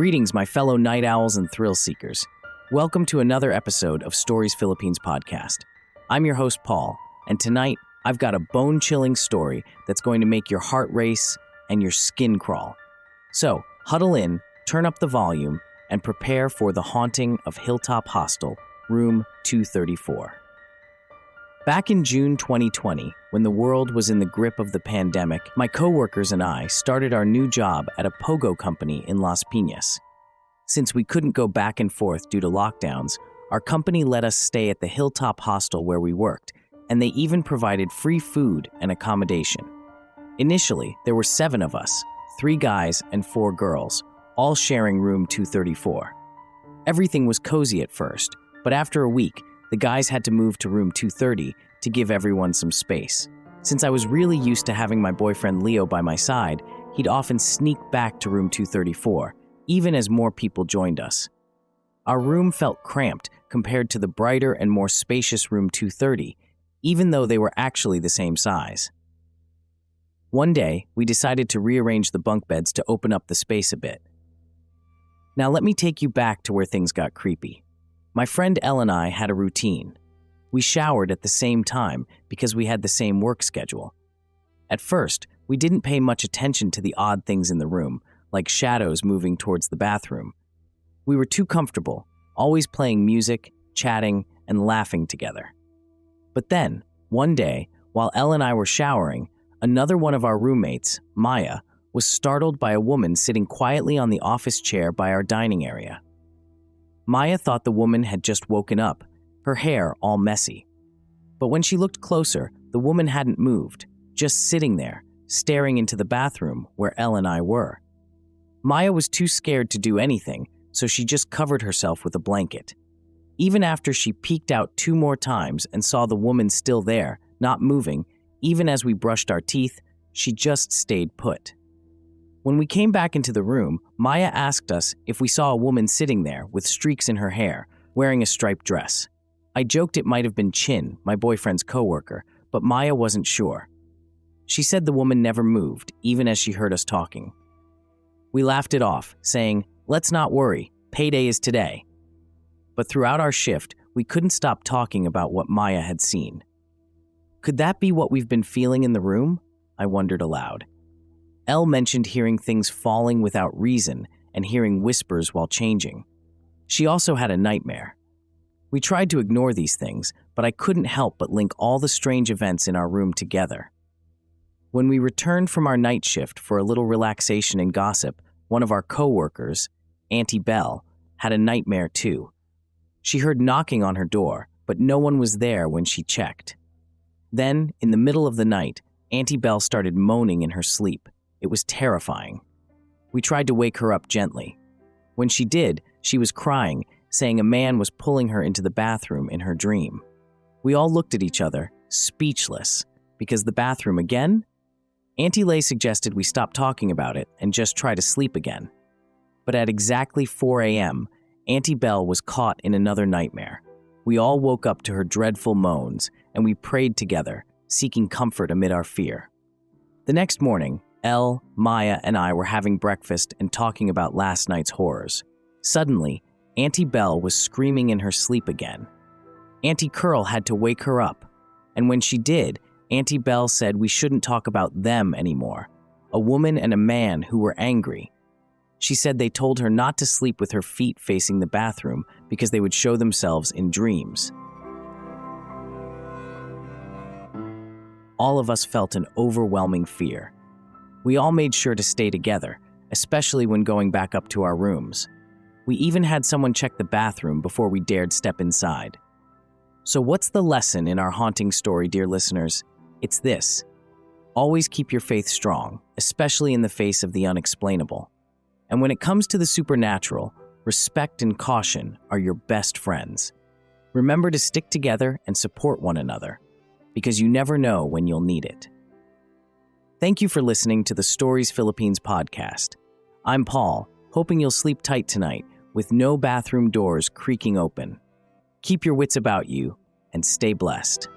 Greetings, my fellow night owls and thrill seekers. Welcome to another episode of Stories Philippines podcast. I'm your host, Paul, and tonight I've got a bone-chilling story that's going to make your heart race and your skin crawl. So, huddle in, turn up the volume, and prepare for the haunting of Hilltop Hostel, room 234. Back in June 2020, when the world was in the grip of the pandemic, my coworkers and I started our new job at a pogo company in Las Piñas. Since we couldn't go back and forth due to lockdowns, our company let us stay at the Hilltop Hostel where we worked, and they even provided free food and accommodation. Initially, there were 7 of us, 3 guys and 4 girls, all sharing room 234. Everything was cozy at first, but after a week, the guys had to move to room 230 to give everyone some space. Since I was really used to having my boyfriend Leo by my side, he'd often sneak back to room 234, even as more people joined us. Our room felt cramped compared to the brighter and more spacious room 230, even though they were actually the same size. One day, we decided to rearrange the bunk beds to open up the space a bit. Now let me take you back to where things got creepy. My friend Elle and I had a routine. We showered at the same time because we had the same work schedule. At first, we didn't pay much attention to the odd things in the room, like shadows moving towards the bathroom. We were too comfortable, always playing music, chatting, and laughing together. But then, one day, while Elle and I were showering, another one of our roommates, Maya, was startled by a woman sitting quietly on the office chair by our dining area. Maya thought the woman had just woken up, her hair all messy. But when she looked closer, the woman hadn't moved, just sitting there, staring into the bathroom where Elle and I were. Maya was too scared to do anything, so she just covered herself with a blanket. Even after she peeked out 2 more times and saw the woman still there, not moving, even as we brushed our teeth, she just stayed put. When we came back into the room, Maya asked us if we saw a woman sitting there with streaks in her hair, wearing a striped dress. I joked it might have been Chin, my boyfriend's coworker, but Maya wasn't sure. She said the woman never moved, even as she heard us talking. We laughed it off, saying, "Let's not worry, payday is today." But throughout our shift, we couldn't stop talking about what Maya had seen. Could that be what we've been feeling in the room? I wondered aloud. Elle mentioned hearing things falling without reason and hearing whispers while changing. She also had a nightmare. We tried to ignore these things, but I couldn't help but link all the strange events in our room together. When we returned from our night shift for a little relaxation and gossip, one of our co-workers, Auntie Belle, had a nightmare too. She heard knocking on her door, but no one was there when she checked. Then, in the middle of the night, Auntie Belle started moaning in her sleep. It was terrifying. We tried to wake her up gently. When she did, she was crying, saying a man was pulling her into the bathroom in her dream. We all looked at each other, speechless, because the bathroom again? Auntie Lay suggested we stop talking about it and just try to sleep again. But at exactly 4 a.m., Auntie Belle was caught in another nightmare. We all woke up to her dreadful moans, and we prayed together, seeking comfort amid our fear. The next morning, Elle, Maya, and I were having breakfast and talking about last night's horrors. Suddenly, Auntie Belle was screaming in her sleep again. Auntie Curl had to wake her up, and when she did, Auntie Belle said we shouldn't talk about them anymore, a woman and a man who were angry. She said they told her not to sleep with her feet facing the bathroom because they would show themselves in dreams. All of us felt an overwhelming fear. We all made sure to stay together, especially when going back up to our rooms. We even had someone check the bathroom before we dared step inside. So what's the lesson in our haunting story, dear listeners? It's this. Always keep your faith strong, especially in the face of the unexplainable. And when it comes to the supernatural, respect and caution are your best friends. Remember to stick together and support one another, because you never know when you'll need it. Thank you for listening to the Stories Philippines podcast. I'm Paul, hoping you'll sleep tight tonight with no bathroom doors creaking open. Keep your wits about you and stay blessed.